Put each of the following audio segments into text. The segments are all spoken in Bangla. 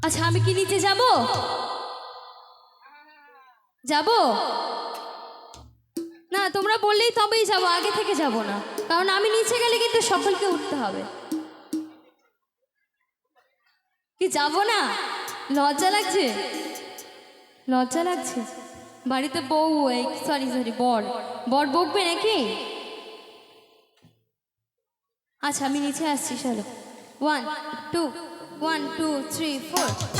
আচ্ছা আমি কি নিচে যাব যাব না তোমরা বললেই তবেই যাব আগে থেকে যাব না কারণ আমি নিচে গেলে কিন্তু সকলকে উঠতে হবে কি যাব না লজ্জা লাগছে বাড়িতে বউ সরি বর বকবে নাকি আচ্ছা আমি নিচে আসছি চলো 1 2 1 2 3 4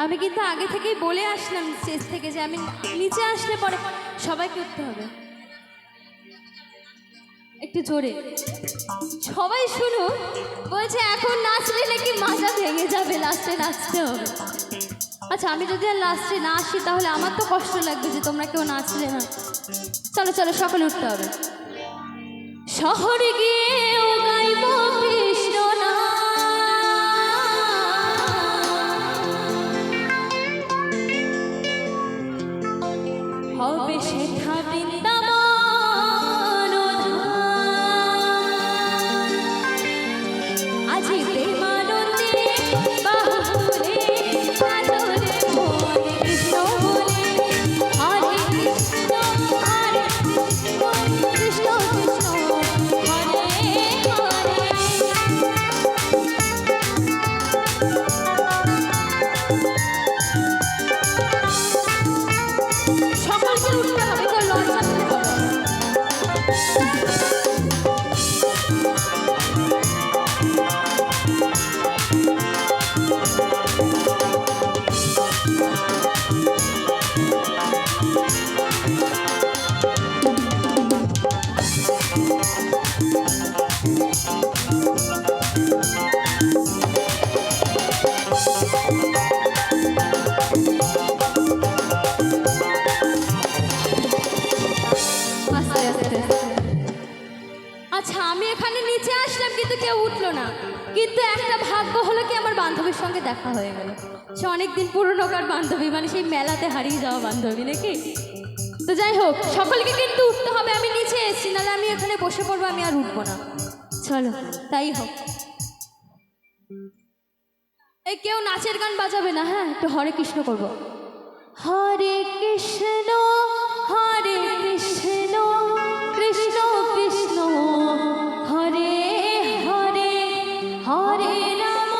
আমি কিন্তু আগে থেকেই বলে আসলাম স্টেজ থেকে যে আমি নিচে আসলে পরে সবাইকে উঠতে হবে একটু জোরে সবাই শুনো বলছে এখন নাচলে নাকি মাজা ভেঙে যাবে লাস্টে নাচতে হবে আচ্ছা আমি যদি আর লাস্টে না আসি তাহলে আমার তো কষ্ট লাগবে যে তোমরা কেউ নাচলে না চলো চলো সকলে উঠতে হবে শহরে গিয়েও গাইব কৃষ্ণ না হবে সেথা বৃন্দাবন আজি প্রেমানন্দে বাহু তুলে আদরে মনে কৃষ্ণ বলে হরে কৃষ্ণ কৃষ্ণ কৃষ্ণ হরে হরে কিন্তু একটা ভাগ্য হলো কি আমার বান্ধবীর সঙ্গে দেখা হয়ে গেল। সে অনেকদিন পুরনোকার বান্ধবী, মানে সেই মেলাতে হারিয়ে যাওয়া বান্ধবী নাকি। তো যাই হোক, সকলকে কিন্তু উঠতে হবে। আমি নিচে এসেছি, নাহলে আমি এখানে বসে পড়বো, আমি আর উঠবো না। চলো তাই হোক। এই কেউ নাচের গান বাজাবে না, হ্যাঁ? একটু হরে কৃষ্ণ করবো। হরে কৃষ্ণ হরে কৃষ্ণ কৃষ্ণ কৃষ্ণ হরে হরে, হরে রাম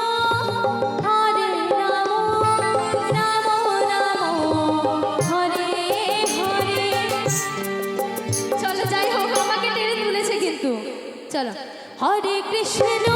হরে রাম রাম রাম হরে হরে। চলো যাই হোক, আমাকে টেনে তুলেছে কিন্তু। চলো হরে কৃষ্ণ